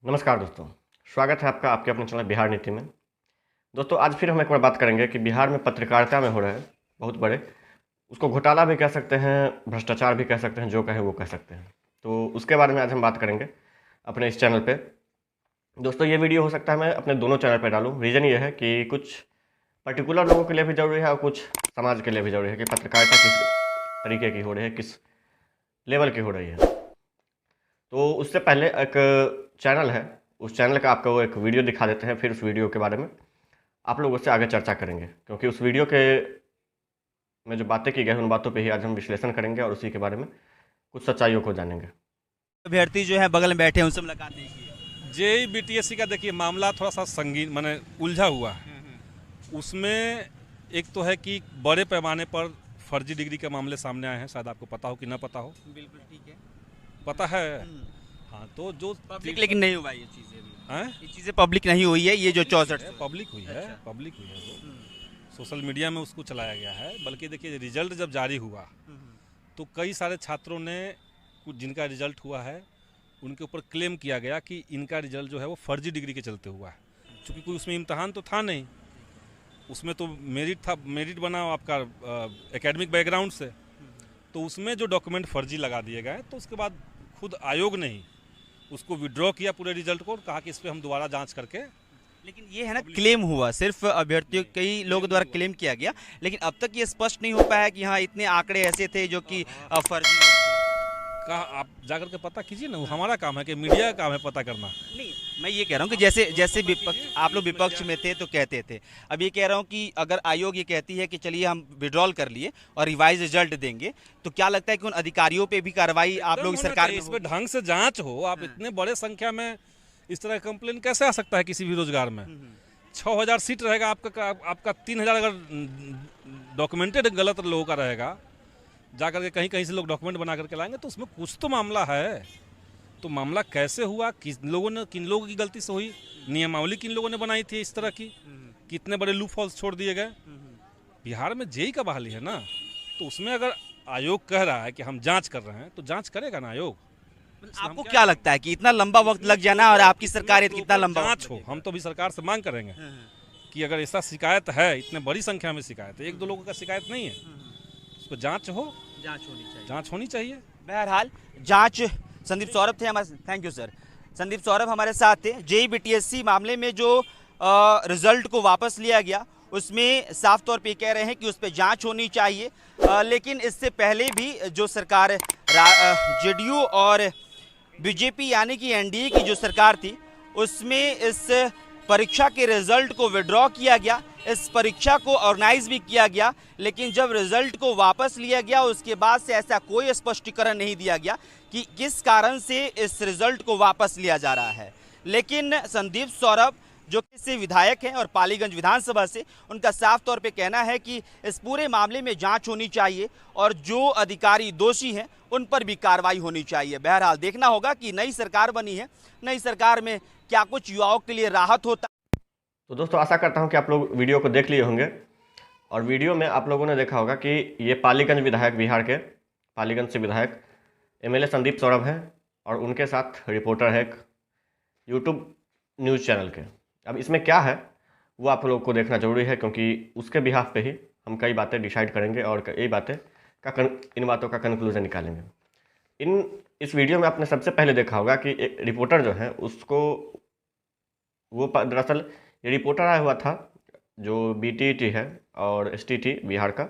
नमस्कार दोस्तों, स्वागत है आपका आपके अपने चैनल बिहार नीति में। दोस्तों आज फिर हम एक बार बात करेंगे कि बिहार में पत्रकारिता में हो रहे बहुत बड़े, उसको घोटाला भी कह सकते हैं, भ्रष्टाचार भी कह सकते हैं, जो कहें वो कह सकते हैं। तो उसके बारे में आज हम बात करेंगे अपने इस चैनल पे। दोस्तों ये वीडियो हो सकता है मैं अपने दोनों चैनल पर डालूँ। रीज़न ये है कि कुछ पर्टिकुलर लोगों के लिए भी ज़रूरी है और कुछ समाज के लिए भी ज़रूरी है कि पत्रकारिता किस तरीके की हो रही है, किस लेवल की हो रही है। तो उससे पहले एक चैनल है, उस चैनल का आपको एक वीडियो दिखा देते हैं, फिर उस वीडियो के बारे में आप लोग उससे आगे चर्चा करेंगे, क्योंकि उस वीडियो के में जो बातें की गई उन बातों पे ही आज हम विश्लेषण करेंगे और उसी के बारे में कुछ सच्चाइयों को जानेंगे। अभ्यर्थी जो है बगल में बैठे हैं उनसे मुलाकात नहीं की। जेई बीटीएससी का देखिए मामला थोड़ा सा संगीन माने उलझा हुआ है। उसमें एक तो है कि बड़े पैमाने पर फर्जी डिग्री के मामले सामने आए हैं, शायद आपको पता हो कि ना पता हो। बिल्कुल ठीक है। पता है। हाँ, तो जो पब्लिक लेकिन नहीं हुआ ये चीजें भी। हैं? ये चीजें पब्लिक नहीं हुई है, ये जो 64 पब्लिक हुई है। अच्छा। पब्लिक हुई है वो सोशल मीडिया में उसको चलाया गया है। बल्कि देखिए रिजल्ट जब जारी हुआ तो कई सारे छात्रों ने कुछ जिनका रिजल्ट हुआ है उनके ऊपर क्लेम किया गया कि इनका रिजल्ट जो है वो फर्जी डिग्री के चलते हुआ है, क्योंकि कोई उसमें इम्तहान तो था नहीं। उसमें तो मेरिट था, मेरिट बना आपका एकेडमिक बैकग्राउंड से। तो उसमें जो डॉक्यूमेंट फर्जी लगा दिए गए, तो उसके बाद खुद आयोग ने ही उसको विड्रॉ किया पूरे रिजल्ट को और कहा कि इस पर हम दोबारा जांच करके। लेकिन ये है ना, क्लेम हुआ, सिर्फ अभ्यर्थियों कई लोगों द्वारा क्लेम किया गया, लेकिन अब तक ये स्पष्ट नहीं हो पाया कि हाँ इतने आंकड़े ऐसे थे जो कि फर्जी थे। कहा आप जाकर के पता कीजिए ना, वो हमारा काम है कि मीडिया का काम है पता करना। नहीं, मैं ये कह रहा हूँ कि जैसे जैसे विपक्ष, आप लोग विपक्ष में थे तो कहते थे, अब ये कह रहा हूँ कि अगर आयोग ये कहती है कि चलिए हम विड्रॉल कर लिए और रिवाइज रिजल्ट देंगे, तो क्या लगता है कि उन अधिकारियों पे भी कार्रवाई आप लोग सरकार में इस पर ढंग से जांच हो। आप इतने बड़े संख्या में इस तरह कंप्लेन कैसे आ सकता है किसी भी रोजगार में? 6000 सीट रहेगा आपका 3000 अगर डॉक्यूमेंटेड गलत लोगों का रहेगा, जाकर के कहीं कहीं से लोग डॉक्यूमेंट बना करके लाएंगे, तो उसमें कुछ तो मामला है। तो मामला कैसे हुआ, किन लोगों की गलती से हुई, नियमावली किन लोगों ने बनाई थी इस तरह की, कितने बड़े लूप होल्स छोड़ दिए गए। बिहार में जेई का बहाली है ना, तो उसमें अगर आयोग कह रहा है कि हम जांच कर रहे हैं तो जांच करेगा ना आयोग। आपको क्या लगता है कि इतना लंबा वक्त लग जाना और आपकी सरकार ये कितना लंबा जांच हो? हम तो भी सरकार से मांग करेंगे कि अगर ऐसा शिकायत है, इतने बड़ी संख्या में शिकायत है, एक दो लोगों का शिकायत नहीं है, उसको जांच हो, जांच होनी चाहिए। बहरहाल जांच। संदीप सौरभ थे हमारे, thank you sir. Sandeep Saurabh हमारे साथ थे। जेई बीटीएससी मामले में जो रिजल्ट को वापस लिया गया, उसमें साफ तौर पे कह रहे हैं कि उस पर जांच होनी चाहिए। लेकिन इससे पहले भी जो सरकार जेडीयू और बीजेपी यानी कि एनडीए की जो सरकार थी, उसमें इस परीक्षा के रिजल्ट को विड्रॉ किया गया, इस परीक्षा को ऑर्गेनाइज भी किया गया, लेकिन जब रिजल्ट को वापस लिया गया उसके बाद से ऐसा कोई स्पष्टीकरण नहीं दिया गया कि किस कारण से इस रिजल्ट को वापस लिया जा रहा है। लेकिन संदीप सौरभ जो कि विधायक हैं और पालीगंज विधानसभा से, उनका साफ तौर पे कहना है कि इस पूरे मामले में जांच होनी चाहिए और जो अधिकारी दोषी हैं उन पर भी कार्रवाई होनी चाहिए। बहरहाल देखना होगा कि नई सरकार बनी है, नई सरकार में क्या कुछ युवाओं के लिए राहत होता। तो दोस्तों आशा करता हूँ कि आप लोग वीडियो को देख लिए होंगे और वीडियो में आप लोगों ने देखा होगा कि ये पालीगंज विधायक, बिहार के पालीगंज से विधायक एमएलए संदीप सौरभ हैं और उनके साथ रिपोर्टर है एक यूट्यूब न्यूज़ चैनल के। अब इसमें क्या है वो आप लोगों को देखना जरूरी है, क्योंकि उसके बिहाफ पे ही हम कई बातें डिसाइड करेंगे और कई बातें इन बातों का कंक्लूजन निकालेंगे। इस वीडियो में आपने सबसे पहले देखा होगा कि एक रिपोर्टर जो है उसको वो दरअसल ये रिपोर्टर आया हुआ था जो बीटीईटी है और एसटीटी बिहार का,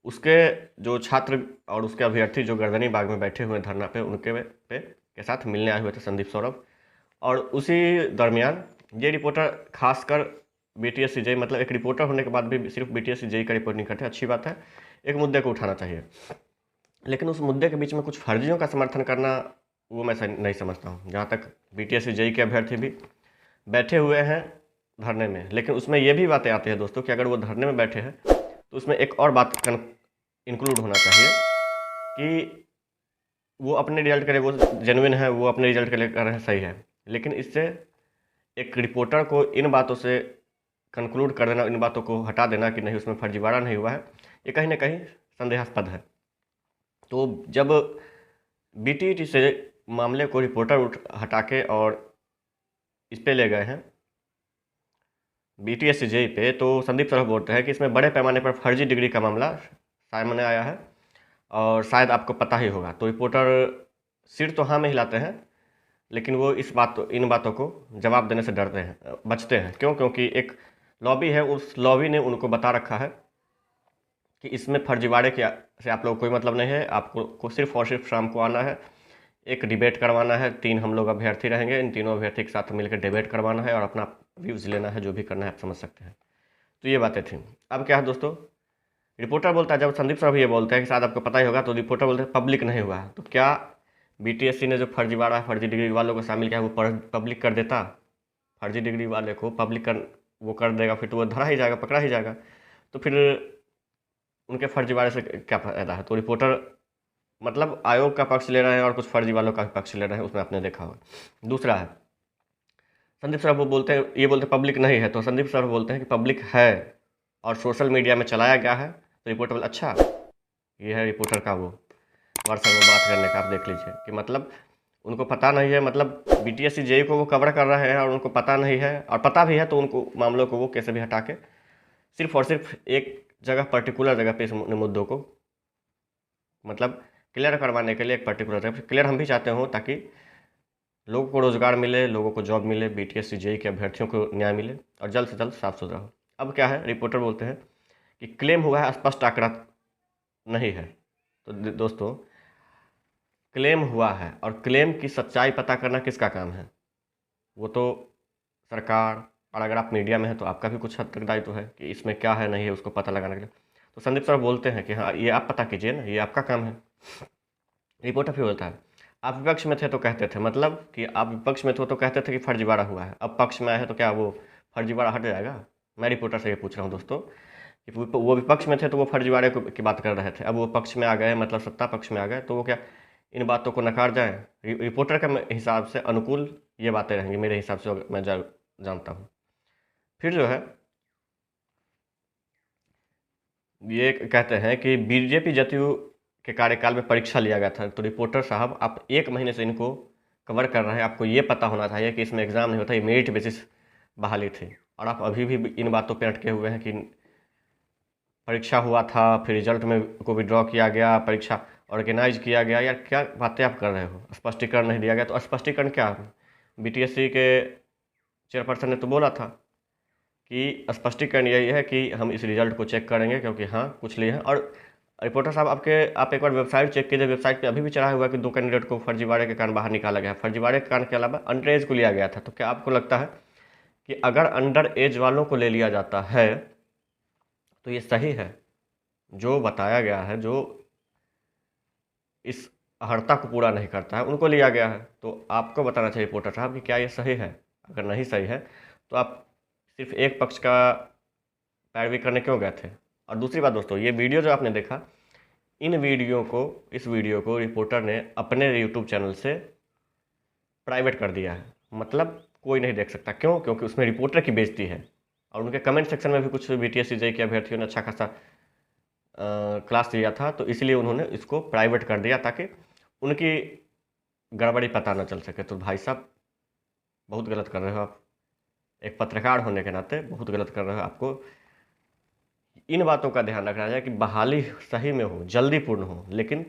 उसके जो छात्र और उसके अभ्यर्थी जो गर्दनी बाग में बैठे हुए धरना पे, उनके के साथ मिलने आए हुए थे संदीप सौरभ। और उसी दरमियान ये रिपोर्टर खासकर बीटीएससी जेई, मतलब एक रिपोर्टर होने के बाद भी सिर्फ बीटीएससी जेई का रिपोर्ट नहीं करते, अच्छी बात है, एक मुद्दे को उठाना चाहिए, लेकिन उस मुद्दे के बीच में कुछ फर्जियों का समर्थन करना वो मैं नहीं समझता हूँ। जहाँ तक बीटीएससी जेई के अभ्यर्थी भी बैठे हुए हैं धरने में, लेकिन उसमें ये भी बातें आती हैं दोस्तों कि अगर वो धरने में बैठे हैं तो उसमें एक और बात इंक्लूड होना चाहिए कि वो अपने रिजल्ट के लिए वो जेन्युइन है, वो अपने रिजल्ट के लिए कर रहे हैं, सही है, लेकिन इससे एक रिपोर्टर को इन बातों से कंक्लूड कर देना, इन बातों को हटा देना कि नहीं उसमें फर्जीवाड़ा नहीं हुआ है, ये कहीं ना कहीं संदेहास्पद है। तो जब बीटीईटी से मामले को रिपोर्टर हटा के और इस पे ले गए हैं BTSC जेई पे, तो संदीप सौरभ बोलते हैं कि इसमें बड़े पैमाने पर फर्जी डिग्री का मामला सामने आया है और शायद आपको पता ही होगा। तो रिपोर्टर सिर तो हाँ में हिलाते हैं, लेकिन वो इन बातों को जवाब देने से डरते हैं, बचते हैं। क्यों? क्योंकि एक लॉबी है, उस लॉबी ने उनको बता रखा है कि इसमें फर्जीवाड़े के से आप लोग को कोई मतलब नहीं है, आपको सिर्फ और सिर्फ शाम को आना है, एक डिबेट करवाना है, 3 हम लोग अभ्यर्थी रहेंगे, इन तीनों अभ्यर्थी के साथ मिलकर डिबेट करवाना है और अपना व्यूज़ लेना है, जो भी करना है आप समझ सकते हैं। तो ये बातें थी। अब क्या है दोस्तों, रिपोर्टर बोलता है, जब संदीप सौरभ ये बोलते हैं कि शायद आपको पता ही होगा, तो रिपोर्टर बोलते हैं पब्लिक नहीं हुआ। तो क्या BTSC ने जो फर्जीवाड़ा फर्जी डिग्री वालों को शामिल किया वो पब्लिक कर देता? फर्जी डिग्री वाले को पब्लिक कर देगा, फिर तो वो धरा ही जाएगा, पकड़ा ही जाएगा। तो फिर उनके फर्जीवाड़े से क्या फायदा है? तो रिपोर्टर मतलब आयोग का पक्ष ले रहे हैं और कुछ फर्जी वालों का भी पक्ष ले रहे हैं, उसमें आपने देखा होगा। दूसरा है, संदीप सौरभ ये बोलते पब्लिक नहीं है, तो संदीप सौरभ बोलते हैं कि पब्लिक है और सोशल मीडिया में चलाया गया है। तो रिपोर्टर बोले अच्छा, ये है रिपोर्टर का वो वर्षन में बात करने का। आप देख लीजिए कि मतलब उनको पता नहीं है, मतलब BTSC जेई को वो कवर कर रहे हैं और उनको पता नहीं है, और पता भी है तो उनको मामलों को वो कैसे भी हटा के सिर्फ और सिर्फ एक जगह पर्टिकुलर जगह पे इस मुद्दों को मतलब क्लियर करवाने के लिए एक पर्टिकुलर जगह क्लियर हम भी चाहते हो, ताकि लोगों को रोज़गार मिले, लोगों को जॉब मिले, BTSC जेई के अभ्यर्थियों को न्याय मिले और जल्द से जल्द साफ सुथरा हो। अब क्या है, रिपोर्टर बोलते हैं कि क्लेम हुआ है, स्पष्ट आंकड़ा नहीं है। तो दोस्तों, क्लेम हुआ है और क्लेम की सच्चाई पता करना किसका काम है? वो तो सरकार, और अगर आप मीडिया में हैं तो आपका भी कुछ हद तक दायित्व है कि इसमें क्या है नहीं है उसको पता लगाने के लिए। तो संदीप सर बोलते हैं कि हाँ, ये आप पता कीजिए ना, ये आपका काम है। रिपोर्टर फिर बोलता है, आप विपक्ष में थे तो कहते थे, मतलब कि आप विपक्ष में थे तो कहते थे कि फर्जीवाड़ा हुआ है, अब पक्ष में आए हैं तो क्या वो फर्जीवाड़ा हट जाएगा? मैं रिपोर्टर से ये पूछ रहा हूँ दोस्तों कि वो विपक्ष में थे तो वो फर्जीवाड़े की बात कर रहे थे, अब वो पक्ष में आ गए, मतलब सत्ता पक्ष में आ गए, तो वो क्या इन बातों को नकार जाएं? रिपोर्टर के हिसाब से अनुकूल ये बातें रहेंगी, मेरे हिसाब से मैं जानता हूँ। फिर जो है ये कहते हैं कि BJP जदयू के कार्यकाल में परीक्षा लिया गया था। तो रिपोर्टर साहब, आप 1 महीने से इनको कवर कर रहे हैं, आपको ये पता होना चाहिए कि इसमें एग्ज़ाम नहीं होता, ये मेरिट बेसिस बहाली थी, और आप अभी भी इन बातों पर अटके हुए हैं कि परीक्षा हुआ था, फिर रिजल्ट में को विड्रॉ किया गया, परीक्षा ऑर्गेनाइज किया गया। यार क्या बातें आप कर रहे हो? स्पष्टीकरण नहीं दिया गया, तो स्पष्टीकरण क्या? BTSC के चेयरपर्सन ने तो बोला था कि स्पष्टीकरण यही है कि हम इस रिजल्ट को चेक करेंगे, क्योंकि हाँ कुछ लिए हैं। और रिपोर्टर साहब, आप एक बार वेबसाइट चेक कीजिए, वेबसाइट पे अभी भी चढ़ा हुआ है कि 2 कैंडिडेट को फर्जीवाड़े के कारण बाहर निकाला गया। फर्जीवाड़े के कारण के अलावा अंडर एज को लिया गया था। तो क्या आपको लगता है कि अगर अंडर एज वालों को ले लिया जाता है तो ये सही है? जो बताया गया है, जो इस अर्हता को पूरा नहीं करता है, उनको लिया गया है। तो आपको बताना चाहिए रिपोर्टर साहब कि क्या ये सही है? अगर नहीं सही है तो आप सिर्फ एक पक्ष का पैरवी करने क्यों गए थे? और दूसरी बात दोस्तों, ये वीडियो जो आपने देखा, इस वीडियो को रिपोर्टर ने अपने यूट्यूब चैनल से प्राइवेट कर दिया है, मतलब कोई नहीं देख सकता। क्यों? क्योंकि उसमें रिपोर्टर की बेइज्जती है, और उनके कमेंट सेक्शन में भी कुछ BTSC जेई के अभ्यर्थियों ने अच्छा खासा क्लास लिया था, तो इसलिए उन्होंने इसको प्राइवेट कर दिया ताकि उनकी गड़बड़ी पता न चल सके। तो भाई साहब, बहुत गलत कर रहे हो आप, एक पत्रकार होने के नाते बहुत गलत कर रहे हो। आपको इन बातों का ध्यान रखना चाहिए कि बहाली सही में हो, जल्दी पूर्ण हो, लेकिन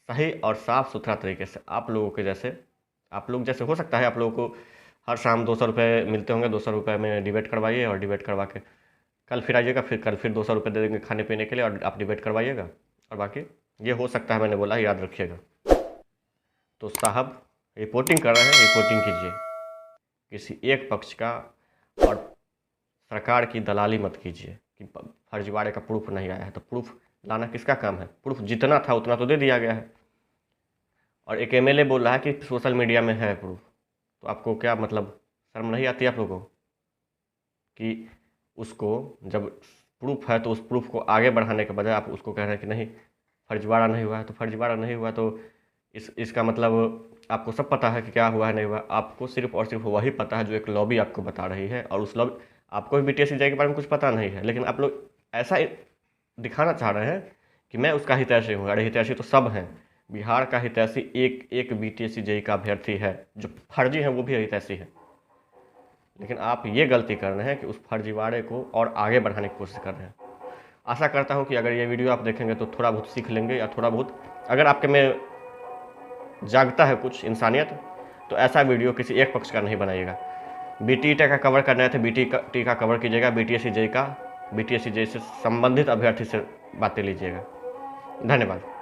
सही और साफ़ सुथरा तरीके से। आप लोग जैसे हो सकता है आप लोगों को हर शाम 200 रुपये मिलते होंगे, 200 रुपये में डिबेट करवाइए, और डिबेट करवा के कल फिर आइएगा, कल फिर 200 रुपये दे देंगे खाने पीने के लिए, और आप डिबेट करवाइएगा। और बाकी ये हो सकता है, मैंने बोला, याद रखिएगा। तो साहब रिपोर्टिंग कर रहे हैं, रिपोर्टिंग कीजिए, किसी एक पक्ष का और सरकार की दलाली मत कीजिए कि फर्जीवाड़े का प्रूफ नहीं आया है। तो प्रूफ लाना किसका काम है? प्रूफ जितना था उतना तो दे दिया गया है, और एक MLA बोल रहा है कि सोशल मीडिया में है प्रूफ। तो आपको क्या मतलब, शर्म नहीं आती आप लोगों कि उसको जब प्रूफ है तो उस प्रूफ को आगे बढ़ाने के बजाय आप उसको कह रहे हैं कि नहीं फर्जीवाड़ा नहीं हुआ है? तो फर्जीवाड़ा नहीं हुआ तो इसका मतलब आपको सब पता है कि क्या हुआ है नहीं हुआ। आपको सिर्फ और सिर्फ वही पता है जो एक लॉबी आपको बता रही है, और उस लॉबी, आपको भी BTSC जेई के बारे में कुछ पता नहीं है, लेकिन आप लोग ऐसा दिखाना चाह रहे हैं कि मैं उसका हितैषी हूँ। अरे हितैषी तो सब हैं, बिहार का हितैषी एक BTSC जेई का अभ्यर्थी है, जो फर्जी है वो भी हितैषी है। लेकिन आप ये गलती कर रहे हैं कि उस फर्जीवाड़े को और आगे बढ़ाने की कोशिश कर रहे हैं। आशा करता हूं कि अगर ये वीडियो आप देखेंगे तो थोड़ा बहुत सीख लेंगे, या थोड़ा बहुत अगर आपके में जागता है कुछ इंसानियत, तो ऐसा वीडियो किसी एक पक्ष का नहीं बनाइएगा। BTET का कवर करना है तो BTET का कवर कीजिएगा, BTSC JEE से संबंधित अभ्यर्थी से बातें लीजिएगा। धन्यवाद।